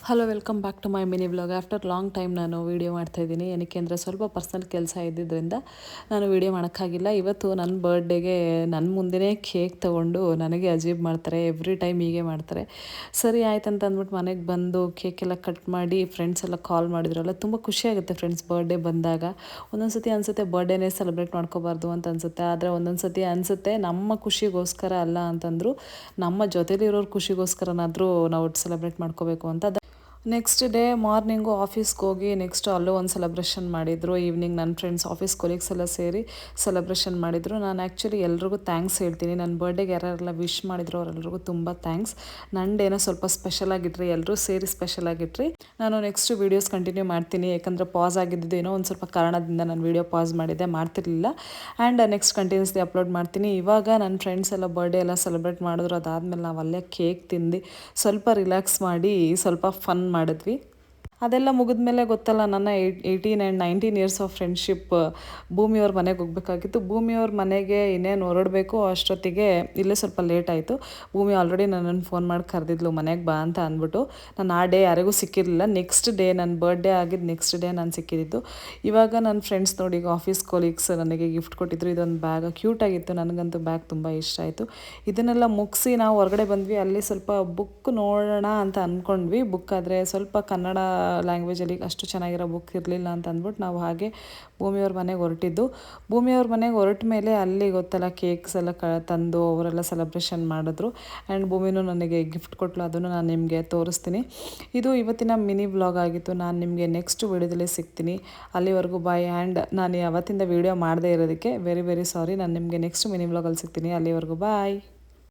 Hello welcome back to my mini vlog. After long time ನಾನು video ಮಾಡ್ತಾಯಿದ್ದೀನಿ. ಏನಕ್ಕೆ ಅಂದರೆ ಸ್ವಲ್ಪ ಪರ್ಸ್ನಲ್ ಕೆಲಸ ಇದ್ದಿದ್ದರಿಂದ ನಾನು ವೀಡಿಯೋ ಮಾಡೋಕ್ಕಾಗಿಲ್ಲ. ಇವತ್ತು ನನ್ನ ಬರ್ಡೇಗೆ ನನ್ನ ಮುಂದೆಯೇ ಕೇಕ್ ತೊಗೊಂಡು ನನಗೆ ಅಜೀಬ್ ಮಾಡ್ತಾರೆ. ಎವ್ರಿ ಟೈಮ್ ಹೀಗೆ ಮಾಡ್ತಾರೆ. ಸರಿ ಆಯ್ತು ಅಂತ ಅಂದ್ಬಿಟ್ಟು ಮನೆಗೆ ಬಂದು ಕೇಕೆಲ್ಲ ಕಟ್ ಮಾಡಿ ಫ್ರೆಂಡ್ಸ್ ಎಲ್ಲ ಕಾಲ್ ಮಾಡಿದ್ರಲ್ಲ, ತುಂಬ ಖುಷಿಯಾಗುತ್ತೆ ಫ್ರೆಂಡ್ಸ್ ಬರ್ಡೇ ಬಂದಾಗ. ಒಂದೊಂದು ಸತಿ ಅನಿಸುತ್ತೆ ಬರ್ಡೇನೇ ಸೆಲೆಬ್ರೇಟ್ ಮಾಡ್ಕೋಬಾರ್ದು ಅಂತ ಅನಿಸುತ್ತೆ. ಆದರೆ ಒಂದೊಂದು ಸತಿ ಅನಿಸುತ್ತೆ ನಮ್ಮ ಖುಷಿಗೋಸ್ಕರ ಅಲ್ಲ ಅಂತಂದರೂ ನಮ್ಮ ಜೊತೆಲಿರೋರ ಖುಷಿಗೋಸ್ಕರನಾದರೂ ನಾವು ಸೆಲೆಬ್ರೇಟ್ ಮಾಡ್ಕೋಬೇಕು ಅಂತ. ನೆಕ್ಸ್ಟ್ ಡೇ ಮಾರ್ನಿಂಗು ಆಫೀಸ್ಗೆ ಹೋಗಿ ನೆಕ್ಸ್ಟ್ ಅಲ್ಲೂ ಒಂದು ಸೆಲೆಬ್ರೇಷನ್ ಮಾಡಿದರು. ಈವ್ನಿಂಗ್ ನನ್ನ ಫ್ರೆಂಡ್ಸ್ ಆಫೀಸ್ ಕೊಲೀಗ್ಸ್ ಎಲ್ಲ ಸೇರಿ ಸೆಲೆಬ್ರೇಷನ್ ಮಾಡಿದರು. ನಾನು ಆ್ಯಕ್ಚುಲಿ ಎಲ್ರಿಗೂ ಥ್ಯಾಂಕ್ಸ್ ಹೇಳ್ತೀನಿ. ನನ್ನ ಬರ್ಡೇಗೆ ಯಾರೆಲ್ಲ ವಿಶ್ ಮಾಡಿದ್ರು ಅವರೆಲ್ಲರಿಗೂ ತುಂಬ ಥ್ಯಾಂಕ್ಸ್. ನಂದೇನೋ ಸ್ವಲ್ಪ ಸ್ಪೆಷಲಾಗಿಟ್ರಿ, ಎಲ್ಲರೂ ಸೇರಿ ಸ್ಪೆಷಲಾಗಿಟ್ರಿ. ನಾನು ನೆಕ್ಸ್ಟ್ ವೀಡಿಯೋಸ್ ಕಂಟಿನ್ಯೂ ಮಾಡ್ತೀನಿ. ಯಾಕಂದರೆ ಪಾಸ್ ಆಗಿದ್ದು ಏನೋ ಒಂದು ಸ್ವಲ್ಪ ಕಾರಣದಿಂದ ನಾನು ವೀಡಿಯೋ ಪಾಸ್ ಮಾಡಿದ್ದೆ, ಮಾಡ್ತಿರ್ಲಿಲ್ಲ. ಆ್ಯಂಡ್ ನೆಕ್ಸ್ಟ್ ಕಂಟಿನ್ಯೂಸ್ಲಿ ಅಪ್ಲೋಡ್ ಮಾಡ್ತೀನಿ. ಇವಾಗ ನನ್ನ ಫ್ರೆಂಡ್ಸ್ ಎಲ್ಲ ಬರ್ಡೇ ಎಲ್ಲ ಸೆಲೆಬ್ರೇಟ್ ಮಾಡಿದ್ರು. ಅದಾದಮೇಲೆ ನಾವು ಅಲ್ಲೇ ಕೇಕ್ ತಿಂದು ಸ್ವಲ್ಪ ರಿಲ್ಯಾಕ್ಸ್ ಮಾಡಿ ಸ್ವಲ್ಪ ಫನ್ ಮಾಡಿದ್ವಿ. ಅದೆಲ್ಲ ಮುಗಿದ್ಮೇಲೆ ಗೊತ್ತಲ್ಲ, ನನ್ನ 18 ಆ್ಯಂಡ್ 19 ಇಯರ್ಸ್ ಆಫ್ ಫ್ರೆಂಡ್ಶಿಪ್ ಭೂಮಿಯವ್ರ ಮನೆಗೆ ಹೋಗಬೇಕಾಗಿತ್ತು. ಭೂಮಿಯವ್ರ ಮನೆಗೆ ಇನ್ನೇನು ಹೊರಡಬೇಕು ಅಷ್ಟೊತ್ತಿಗೆ ಇಲ್ಲೇ ಸ್ವಲ್ಪ ಲೇಟ್ ಆಯಿತು. ಭೂಮಿ ಆಲ್ರೆಡಿ ನನ್ನನ್ನು ಫೋನ್ ಮಾಡಿ ಕರೆದಿದ್ಲು ಮನೆಗೆ ಬಾ ಅಂತ ಅಂದ್ಬಿಟ್ಟು. ನಾನು ಆ ಡೇ ಯಾರಿಗೂ ಸಿಕ್ಕಿರಲಿಲ್ಲ. ನೆಕ್ಸ್ಟ್ ಡೇ ನನ್ನ ಬರ್ಡೇ ಆಗಿದ್ದು ನೆಕ್ಸ್ಟ್ ಡೇ ನಾನು ಸಿಕ್ಕಿದ್ದು. ಇವಾಗ ನನ್ನ ಫ್ರೆಂಡ್ಸ್ ನೋಡಿ, ಈಗ ಆಫೀಸ್ ಕೊಲೀಗ್ಸ್ ನನಗೆ ಗಿಫ್ಟ್ ಕೊಟ್ಟಿದ್ರು. ಇದೊಂದು ಬ್ಯಾಗ್ ಕ್ಯೂಟಾಗಿತ್ತು, ನನಗಂತೂ ಬ್ಯಾಗ್ ತುಂಬ ಇಷ್ಟ ಆಯಿತು. ಇದನ್ನೆಲ್ಲ ಮುಗಿಸಿ ನಾವು ಹೊರಗಡೆ ಬಂದ್ವಿ. ಅಲ್ಲಿ ಸ್ವಲ್ಪ ಬುಕ್ ನೋಡೋಣ ಅಂತ ಅಂದ್ಕೊಂಡ್ವಿ. ಬುಕ್ ಆದರೆ ಸ್ವಲ್ಪ ಕನ್ನಡ ಲ್ಯಾಂಗ್ವೇಜಲ್ಲಿ ಅಷ್ಟು ಚೆನ್ನಾಗಿರೋ ಬುಕ್ ಇರಲಿಲ್ಲ ಅಂತ ಅಂದ್ಬಿಟ್ಟು ನಾವು ಹಾಗೆ ಭೂಮಿಯವ್ರ ಮನೆಗೆ ಹೊರಟಿದ್ದು. ಭೂಮಿಯವ್ರ ಮನೆಗೆ ಹೊರಟ ಮೇಲೆ ಅಲ್ಲಿ ಗೊತ್ತಲ್ಲ ಕೇಕ್ಸ್ ಎಲ್ಲ ತಂದು ಅವರೆಲ್ಲ ಸೆಲೆಬ್ರೇಷನ್ ಮಾಡಿದ್ರು. ಆ್ಯಂಡ್ ಭೂಮಿನೂ ನನಗೆ ಗಿಫ್ಟ್ ಕೊಟ್ಟಲು, ಅದನ್ನು ನಾನು ನಿಮಗೆ ತೋರಿಸ್ತೀನಿ. ಇದು ಇವತ್ತಿನ ಮಿನಿ ವ್ಲಾಗ್ ಆಗಿತ್ತು. ನಾನು ನಿಮಗೆ ನೆಕ್ಸ್ಟ್ ವೀಡಿಯೋದಲ್ಲೇ ಸಿಗ್ತೀನಿ. ಅಲ್ಲಿವರೆಗೂ ಬಾಯ್. ಆ್ಯಂಡ್ ನಾನು ಯಾವತ್ತಿಂದ ವೀಡಿಯೋ ಮಾಡದೇ ಇರೋದಕ್ಕೆ ವೆರಿ ವೆರಿ ಸಾರಿ. ನಾನು ನಿಮಗೆ ನೆಕ್ಸ್ಟ್ ಮಿನಿ ವ್ಲಾಗಲ್ಲಿ ಸಿಗ್ತೀನಿ. ಅಲ್ಲಿವರೆಗೂ ಬಾಯ್.